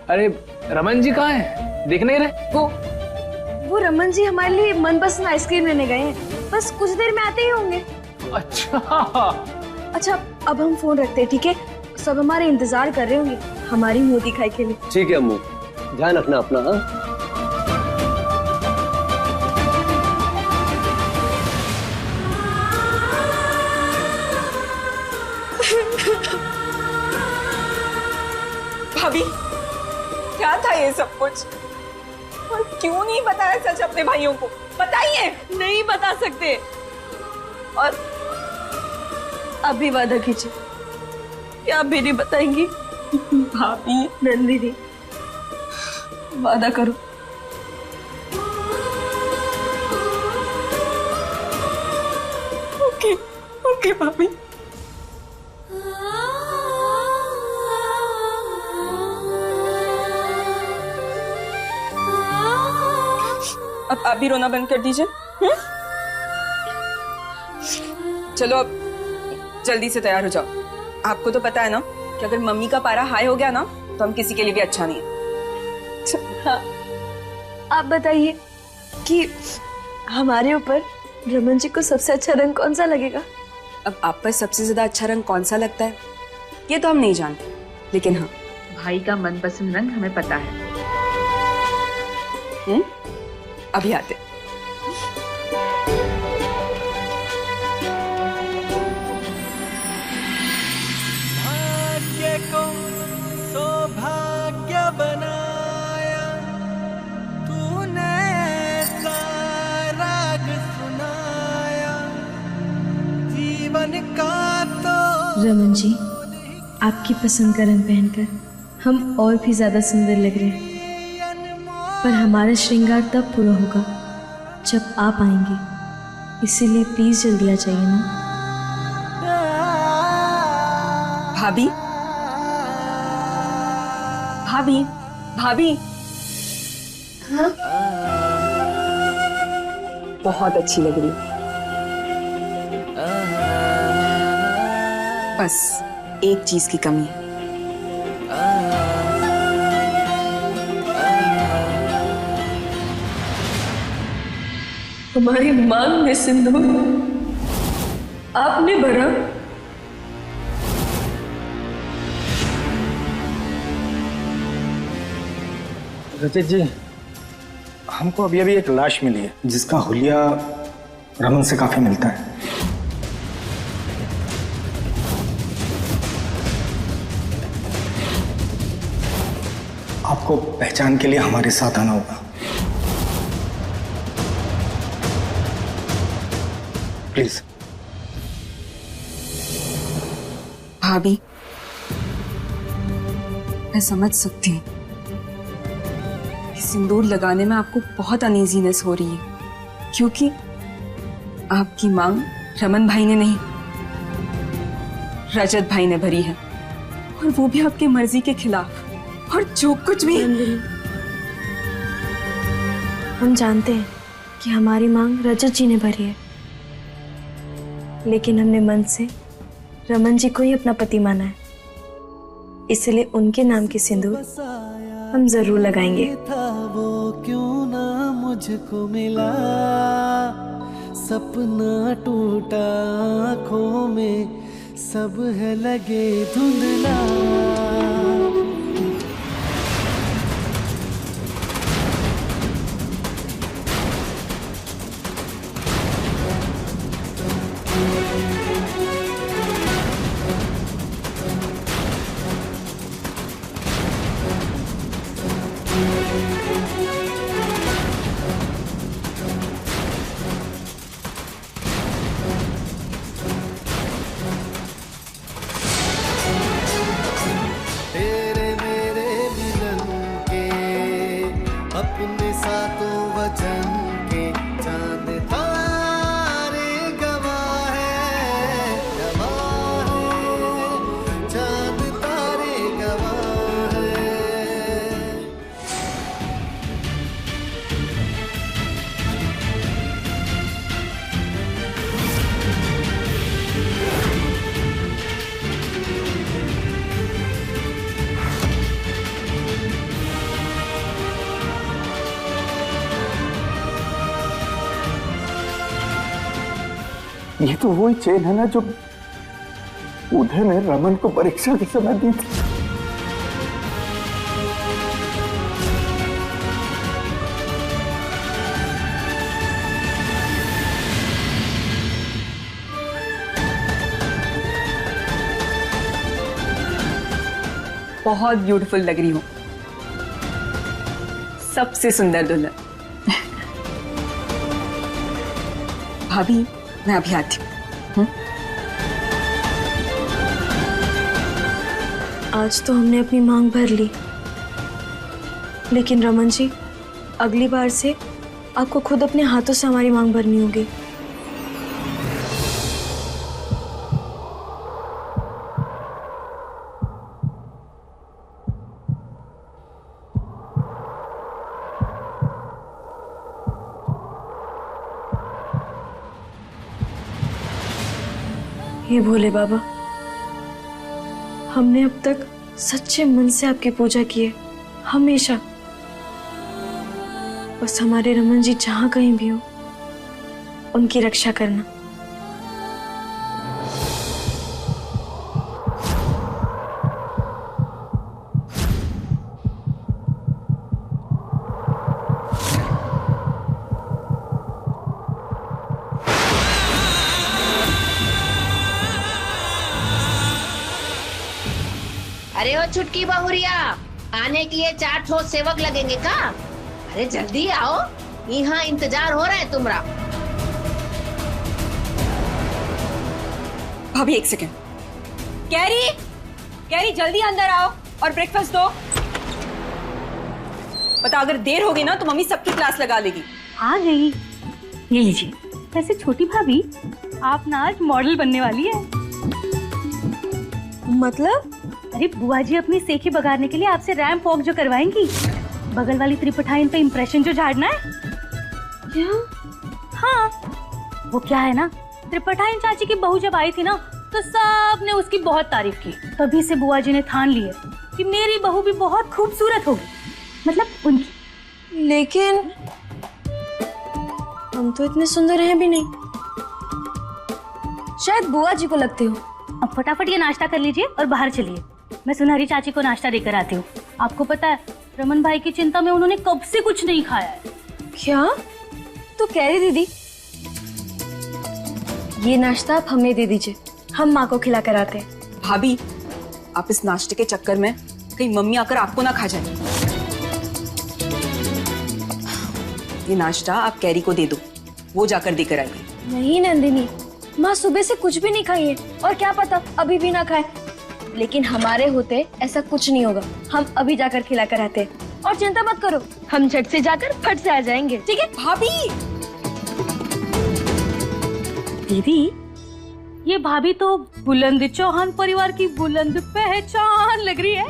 अरे रमन जी कहाँ हैं? दिख नहीं रहे। वो रमन जी हमारे लिए मनपसंद आइसक्रीम लेने गए हैं, बस कुछ देर में आते ही होंगे। अच्छा अब हम फोन रखते हैं, ठीक है? सब हमारे इंतजार कर रहे होंगे हमारी मुंह दिखाई के लिए। ठीक है अम्मू, ध्यान रखना अपना। हाँ भाभी, क्या था ये सब कुछ? और क्यों नहीं बताया सच अपने भाइयों को? बताइए। नहीं बता सकते। और अभी वादा कीजिए कि आप भी नहीं बताएंगी। भाभी नंदिनी, वादा करो। ओके ओके भाभी। अब आप भी रोना बंद कर दीजिए। चलो अब जल्दी से तैयार हो जाओ। आपको तो पता है ना कि अगर मम्मी का पारा हाई हो गया ना तो हम किसी के लिए भी अच्छा नहीं है। हाँ, आप बताइए कि हमारे ऊपर रमन जी को सबसे अच्छा रंग कौन सा लगेगा? अब आप पर सबसे ज्यादा अच्छा रंग कौन सा लगता है ये तो हम नहीं जानते, लेकिन हाँ, भाई का मनपसंद रंग हमें पता है। अभी आते। भाग्य को सौभाग्य बनाया तूने, ऐसा राग सुनाया जीवन का। तो रमन जी, आपकी पसंद का रंग पहनकर हम और भी ज्यादा सुंदर लग रहे हैं, पर हमारा श्रृंगार तब पूरा होगा जब आप आएंगे, इसीलिए प्लीज जल्दी आ जाइए ना। भाभी भाभी भाभी। हाँ? बहुत अच्छी लग रही है। बस एक चीज की कमी है। हमारी मांग में सिंदूर आपने भरा, रचित जी, हमको अभी अभी एक लाश मिली है जिसका हुलिया रमन से काफी मिलता है। आपको पहचान के लिए हमारे साथ आना होगा, प्लीज। भाभी, मैं समझ सकती हूँ कि सिंदूर लगाने में आपको बहुत अनईजीनेस हो रही है, क्योंकि आपकी मांग रमन भाई ने नहीं, रजत भाई ने भरी है, और वो भी आपकी मर्जी के खिलाफ। और जो कुछ भी हम जानते हैं कि हमारी मांग रजत जी ने भरी है, लेकिन हमने मन से रमन जी को ही अपना पति माना है, इसलिए उनके नाम की सिंदूर हम जरूर लगाएंगे। था वो क्यों ना मुझको मिला, सपना टूटा आँखों में, सब है लगे धुंधला। ये तो वही चेन है ना जो उदय ने रमन को परीक्षा के समय दी थी। बहुत ब्यूटीफुल लग रही हो, सबसे सुंदर दुल्हन। भाभी मैं अभी आती हूँ। आज तो हमने अपनी मांग भर ली, लेकिन रमन जी, अगली बार से आपको खुद अपने हाथों से हमारी मांग भरनी होगी। हे भोले बाबा, हमने अब तक सच्चे मन से आपकी पूजा की है, हमेशा। बस हमारे रमन जी जहां कहीं भी हो, उनकी रक्षा करना। अरे ओ छुटकी बहुरिया, आने के लिए 4 ठोस सेवक लगेंगे का? अरे जल्दी आओ, यहाँ इंतजार हो रहा है तुम्हारा। भाभी एक सेकेंड। कैरी, कैरी जल्दी अंदर आओ और ब्रेकफास्ट दो। पता अगर देर होगी ना तो मम्मी सबकी क्लास लगा लेगी। आ गई, ये लीजिए। वैसे छोटी भाभी, आप ना आज मॉडल बनने वाली है। मतलब? अरे बुआ जी अपनी सेखी बगाड़ने के लिए आपसे रैंप वॉक जो करवाएंगी, बगल वाली त्रिपठाइन पे इम्प्रेशन जो झाड़ना है। क्या? हाँ, वो क्या है ना, त्रिपठाइन चाची की बहू जब आई थी ना तो सबने उसकी बहुत तारीफ की। तभी से बुआ जी ने ठान लिया कि मेरी बहू भी बहुत खूबसूरत होगी, मतलब उनकी। लेकिन हम तो इतने सुंदर हैं भी नहीं, शायद बुआ जी को लगते हो। अब फटाफट ये नाश्ता कर लीजिए और बाहर चलिए, मैं सुनहरी चाची को नाश्ता देकर आती हूँ। आपको पता है रमन भाई की चिंता में उन्होंने कब से कुछ नहीं खाया है। क्या? तो कह रही दीदी, ये नाश्ता आप हमें दे दीजिए, हम माँ को खिला कर आते हैं। भाभी आप इस नाश्ते के चक्कर में कहीं मम्मी आकर आपको ना खा जाए। ये नाश्ता आप कैरी को दे दो, वो जाकर देकर आएगी। नहीं नंदिनी, माँ सुबह से कुछ भी नहीं खाई है, और क्या पता अभी भी ना खाए। लेकिन हमारे होते ऐसा कुछ नहीं होगा, हम अभी जाकर खिला कर आते हैं। और चिंता मत करो, हम झट से जाकर फट से आ जाएंगे, ठीक है? भाभी! दीदी, ये भाभी तो बुलंद चौहान परिवार की बुलंद पहचान लग रही है।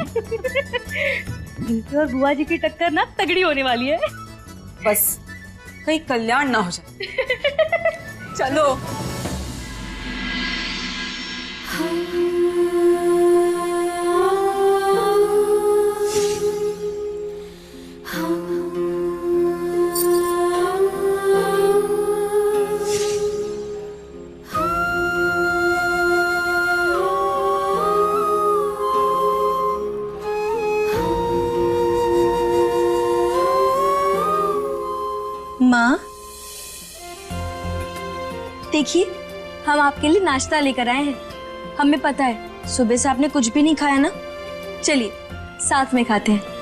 इनकी और बुआ जी की टक्कर ना तगड़ी होने वाली है। बस कहीं कल्याण ना हो जाए। चलो। माँ देखिए, हम आपके लिए नाश्ता लेकर आए हैं। हमें पता है सुबह से आपने कुछ भी नहीं खाया ना, चलिए साथ में खाते हैं।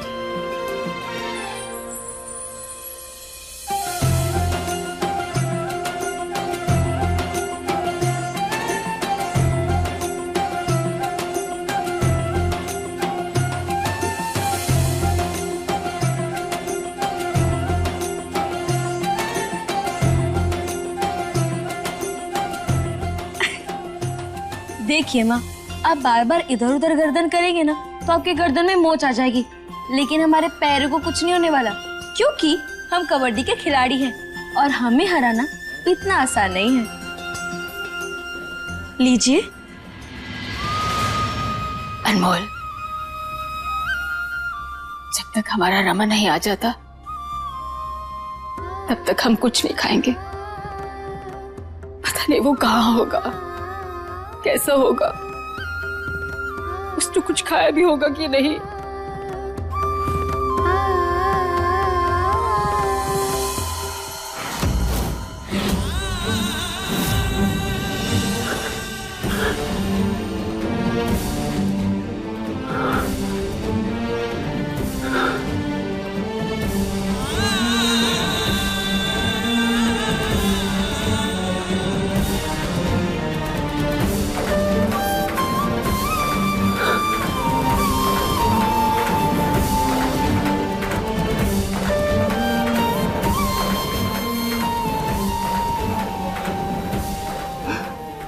देखिए माँ, आप बार बार इधर उधर गर्दन करेंगे ना तो आपके गर्दन में मोच आ जाएगी, लेकिन हमारे पैरों को कुछ नहीं होने वाला, क्योंकि हम कबड्डी के खिलाड़ी हैं और हमें हराना इतना आसान नहीं है। लीजिए। अनमोल, जब तक हमारा रमन नहीं आ जाता तब तक हम कुछ नहीं खाएंगे। पता जाने वो कहाँ होगा, कैसा होगा, उसने कुछ खाया भी होगा कि नहीं।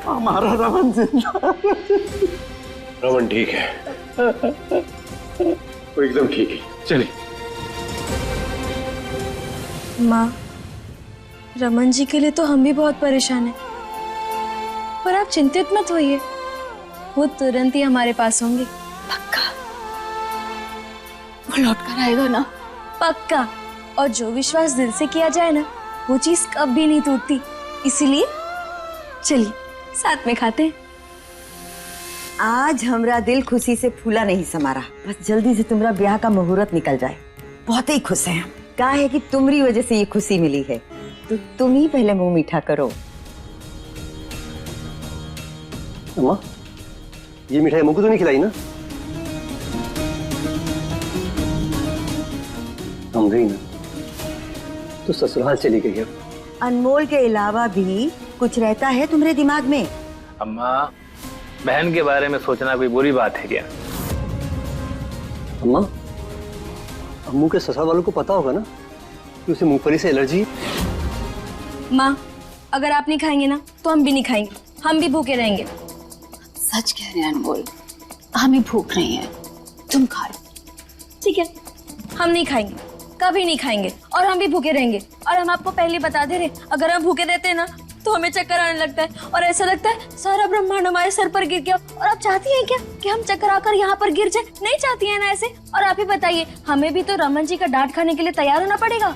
हमारा रमन जिंदा। रमन ठीक है, वो एकदम ठीक है। चलिए। माँ, रमन जी के लिए तो हम भी बहुत परेशान हैं, पर आप चिंतित मत होइए, वो तुरंत ही हमारे पास होंगे। पक्का वो लौट कर आएगा ना? पक्का। और जो विश्वास दिल से किया जाए ना, वो चीज कभी नहीं टूटती। इसीलिए चलिए साथ में खाते हैं। आज हमरा दिल खुशी से फूला नहीं समारा। बस जल्दी से तुम्हारा ब्याह का मुहूर्त निकल जाए। बहुत ही खुश हैं हम। कहा है कि तुम्हारी वजह से ये खुशी मिली है, तो तुम ही पहले मुंह मीठा करो। अम्मा, ये मिठाई मुझको तो नहीं खिलाई ना? हम गई ना तो ससुराल चली गई। अनमोल के अलावा भी कुछ रहता है तुम्हारे दिमाग में? अम्मा, बहन के बारे में सोचना कोई बुरी बात है क्या? अम्मा, अम्मू के ससुराल वालों को पता होगा ना कि उसे मूंगफली से एलर्जी। माँ, अगर आप नहीं खाएंगे ना तो हम भी नहीं खाएंगे, हम भी भूखे रहेंगे। सच कह रहे हैं अनमोल, हमें भूख नहीं है, तुम खा लो। ठीक है, हम नहीं खाएंगे, कभी नहीं खाएंगे, और हम भी भूखे रहेंगे। और हम आपको पहले बता दे रहे, अगर हम भूखे रहते हैं ना तो हमें चक्कर आने लगता है, और ऐसा लगता है सारा ब्रह्मांड हमारे सर पर गिर गया। और आप चाहती हैं क्या कि हम चक्कर आकर यहाँ पर गिर जाए? नहीं चाहती हैं ना ऐसे। और आप ही बताइए, हमें भी तो रमन जी का डांट खाने के लिए तैयार होना पड़ेगा।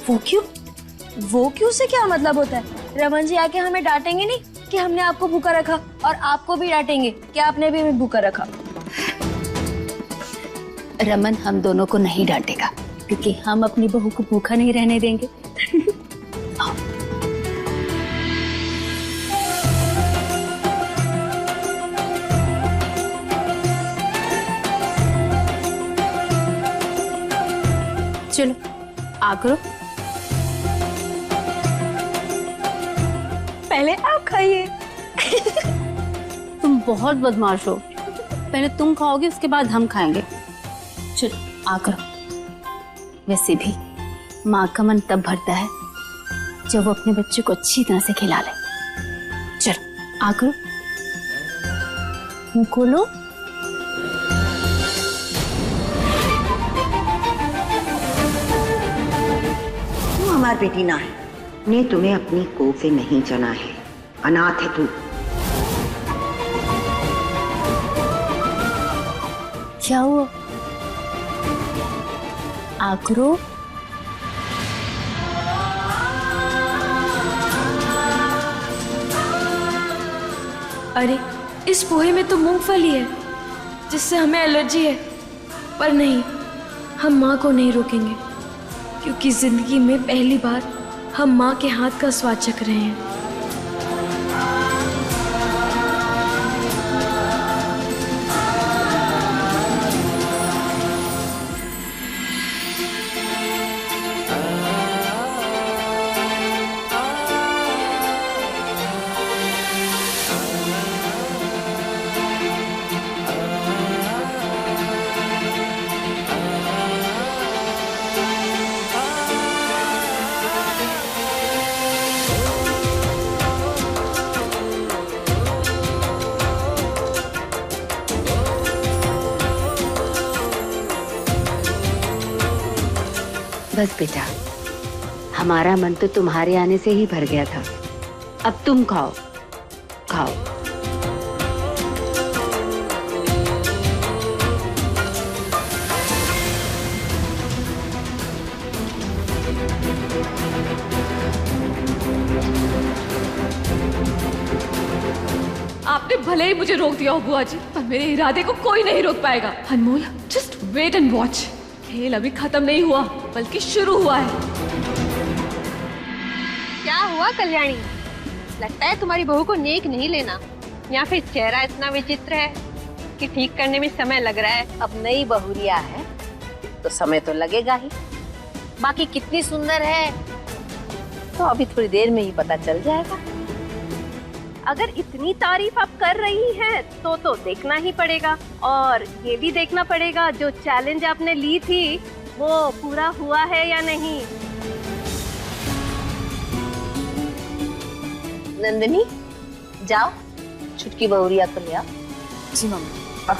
वो क्यों? वो क्यों से क्या मतलब होता है? रमन जी आके हमें डांटेंगे नहीं कि हमने आपको भूखा रखा, और आपको भी डांटेंगे कि आपने भी हमें भूखा रखा। रमन हम दोनों को नहीं डांटेगा, क्योंकि हम अपनी बहू को भूखा नहीं रहने देंगे। चलो आ करो। पहले आप खाइए। तुम बहुत बदमाश हो, पहले तुम खाओगे उसके बाद हम खाएंगे। चलो आ करो। वैसे भी माँ का मन तब भरता है जब वो अपने बच्चे को अच्छी तरह से खिला ले। चलो आ करो, मुंह खोलो। तू हमारी बेटी ना है, ने तुम्हें अपनी कोख से नहीं चना है। अनाथ है तू। क्या हुआ? आ करो। अरे, इस पोहे में तो मूंगफली है, जिससे हमें एलर्जी है। पर नहीं, हम माँ को नहीं रोकेंगे, क्योंकि जिंदगी में पहली बार हम माँ के हाथ का स्वाद चख रहे हैं। बस बेटा, हमारा मन तो तुम्हारे आने से ही भर गया था। अब तुम खाओ, खाओ। आपने भले ही मुझे रोक दिया हो बुआ जी, पर मेरे इरादे को कोई नहीं रोक पाएगा। अनमोल, जस्ट वेट एंड वॉच। खेल अभी खत्म नहीं हुआ, बल्कि शुरू हुआ है। क्या हुआ कल्याणी? लगता है तुम्हारी बहू को नेक नहीं लेना, या फिर चेहरा इतना विचित्र है कि ठीक करने में समय लग रहा है। अब नई बहुरिया है तो समय तो लगेगा ही, बाकी कितनी सुंदर है तो अभी थोड़ी देर में ही पता चल जाएगा। अगर इतनी तारीफ आप कर रही हैं तो देखना ही पड़ेगा, और ये भी देखना पड़ेगा जो चैलेंज आपने ली थी वो पूरा हुआ है या नहीं। नंदिनी, जाओ छुटकी बहुरिया को ले आओ। जी मम्मी। अब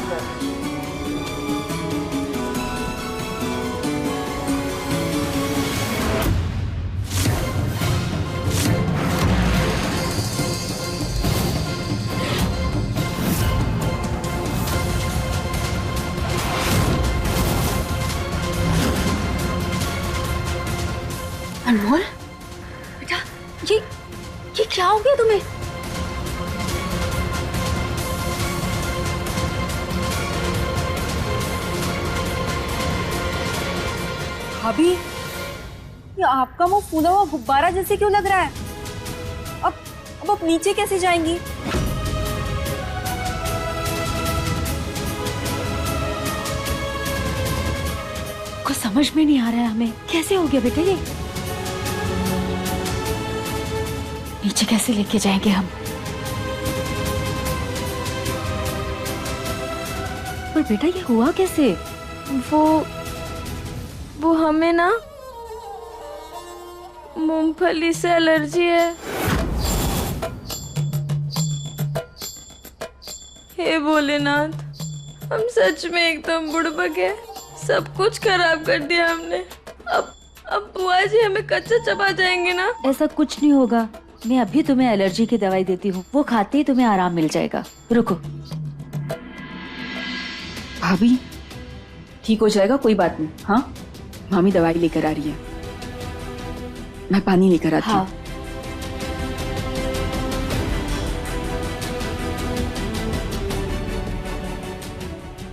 अनमोल बेटा, ये क्या हो गया तुम्हें? भाभी, ये आपका मुंह फूला हुआ गुब्बारा जैसे क्यों लग रहा है? अब आप नीचे कैसे जाएंगी? कुछ समझ में नहीं आ रहा है हमें, कैसे हो गया बेटा ये? नीचे कैसे लेके जाएंगे हम? पर बेटा ये हुआ कैसे? वो हमें ना मूंगफली से एलर्जी है। हे भोलेनाथ, हम सच में एकदम बुड़बक है, सब कुछ खराब कर दिया हमने। अब बुआ जी हमें कच्चा चबा जाएंगे ना? ऐसा कुछ नहीं होगा, मैं अभी तुम्हें एलर्जी की दवाई देती हूँ, वो खाते ही तुम्हें आराम मिल जाएगा। रुको। भाभी, ठीक हो जाएगा, कोई बात नहीं। हाँ, मामी दवाई लेकर आ रही है, मैं पानी लेकर आती हूँ। हाँ।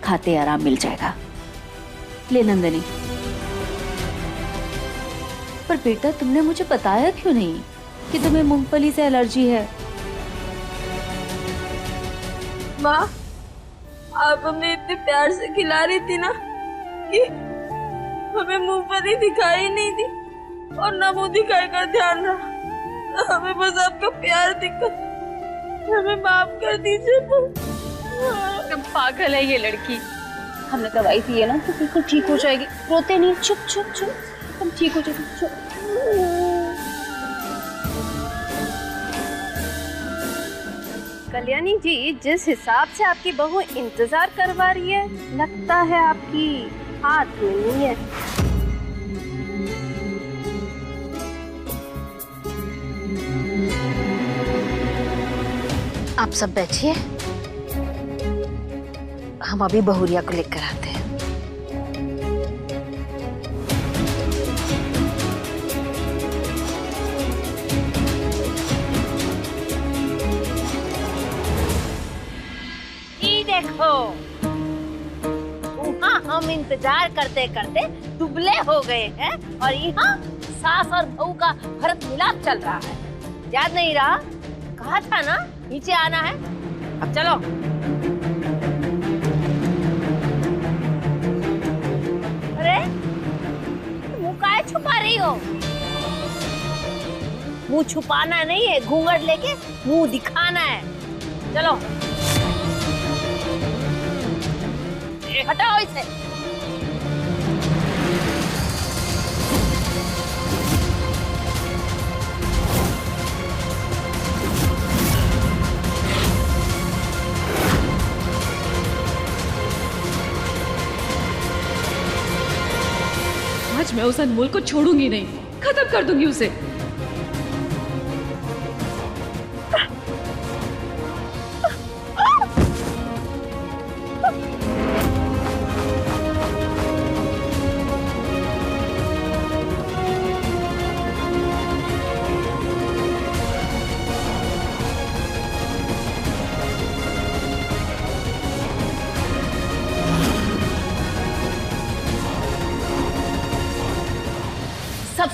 खाते आराम मिल जाएगा। ले नंदनी। पर बेटा तुमने मुझे बताया क्यों नहीं कि तुम्हें मूंगफली से एलर्जी है? माँ, आप हमें इतने प्यार से खिला रही थी ना कि हमें मूंगफली दिखाई नहीं दी और ना मुंह दिखाई का ध्यान रहा। हमें बस आपका प्यार दिखा, हमें माफ कर दीजिए। तुम पागल है ये लड़की। हमने दवाई दी है ना तो बिल्कुल ठीक हो जाएगी। रोते नहीं, चुप चुप चुप, तुम ठीक हो जाओगे, चुप। कल्याणी जी, जिस हिसाब से आपकी बहू इंतजार करवा रही है, लगता है आपकी हाथ में नहीं है। आप सब बैठिए, हम अभी बहुरिया को लेकर आते हैं। ये देखो, वहाँ हम इंतजार करते करते दुबले हो गए हैं और यहाँ सास और बहू का भरत मिलाप चल रहा है। याद नहीं रहा? कहा था ना नीचे आना है। अब चलो। अरे मुंह काहे छुपा रही हो? मुंह छुपाना नहीं है, घूंघट लेके मुंह दिखाना है। चलो हटाओ इसे। आज मैं उस अनमोल को छोड़ूंगी नहीं, खत्म कर दूंगी उसे।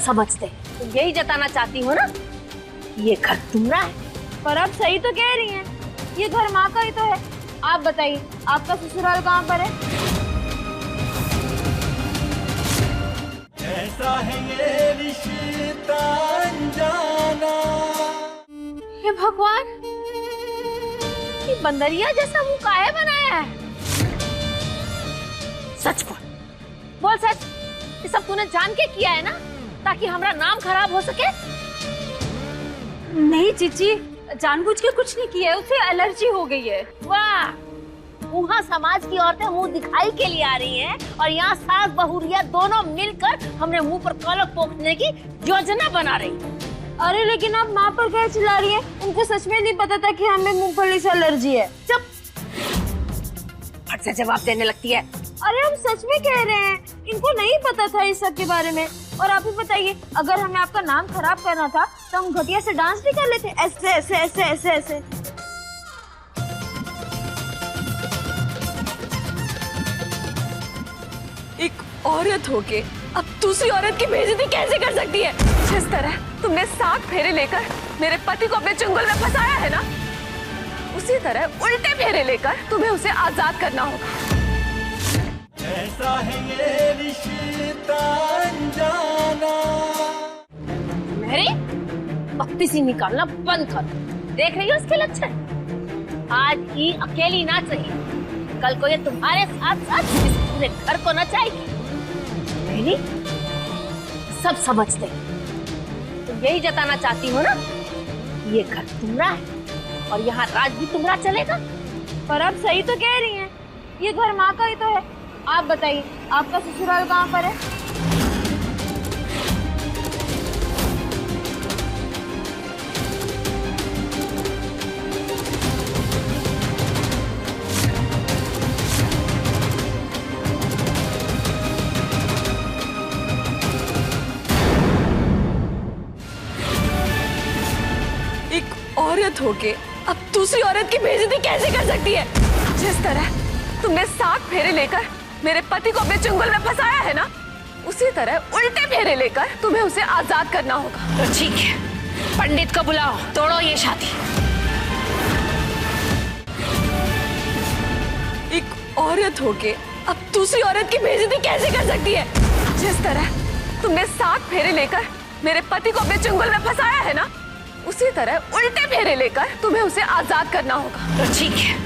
समझते हैं। तुम यही जताना चाहती हो ना ये घर तुम्हारा है। पर आप सही तो कह रही हैं, ये घर माँ का ही तो है। आप बताइए आपका ससुराल कहाँ पर है? ऐसा है ये रिश्ता अनजाना। हे भगवान, ये बंदरिया जैसा मुंह काहे बनाया है? सच बोल सच, ये सब तूने जान के किया है ना, ताकि हमारा नाम खराब हो सके? नहीं चीची, जानबूझ के कुछ नहीं किया है, उसे एलर्जी हो गई है। वाह, वहाँ समाज की औरतें मुंह दिखाई के लिए आ रही हैं और यहाँ सास बहुरिया दोनों मिलकर हमने मुंह पर कलंक पोंछने की योजना बना रही। अरे लेकिन आप माँ पर क्या चिल्ला रही है? उनको सच में नहीं पता था कि हमें मूंगफली से एलर्जी है। चुप, फट से जवाब देने लगती है। अरे हम सच में कह रहे हैं, इनको नहीं पता था इस सब के बारे में। और आप ही बताइए, अगर हमें आपका नाम खराब करना था तो हम घटिया से डांस नहीं कर लेते, ऐसे ऐसे ऐसे ऐसे ऐसे। एक औरत होके अब दूसरी औरत की बेइज्जती कैसे कर सकती है? जिस तरह तुमने 7 फेरे लेकर मेरे पति को अपने चंगुल में फंसाया है ना, उसी तरह उल्टे फेरे लेकर तुम्हें उसे आजाद करना होगा। ऐसा है ये रिश्ता अनजाना। मेरी बत्तीसी निकालना बंद कर। देख रही हो इसके लक्षण? आज ही अकेली ना चाहिए, कल को ये तुम्हारे साथ साथ इस पूरे घर को ना चाहिए। मेरी सब समझते हैं। तुम यही जताना चाहती हो ना ये घर तुम्हारा है और यहाँ राज भी तुम्हारा चलेगा। पर आप सही तो कह रही हैं, ये घर माँ का ही तो है। आप बताइए आपका ससुराल कहाँ पर है? एक औरत होके अब दूसरी औरत की बेइज्जती कैसे कर सकती है? जिस तरह तुमने 7 फेरे लेकर मेरे पति को अपने चंगुल में फंसाया है ना, उसी तरह उल्टे फेरे लेकर तुम्हें उसे आजाद करना होगा। तो ठीक है, पंडित को बुलाओ, तोड़ो ये शादी। एक औरत होके अब दूसरी औरत की बेइज्जती कैसे कर सकती है? जिस तरह तुमने 7 फेरे लेकर मेरे पति को अपने चंगुल में फंसाया है ना, उसी तरह उल्टे फेरे लेकर तुम्हें उसे आजाद करना होगा। तो ठीक है,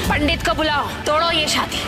पंडित को बुलाओ, तोड़ो ये शादी।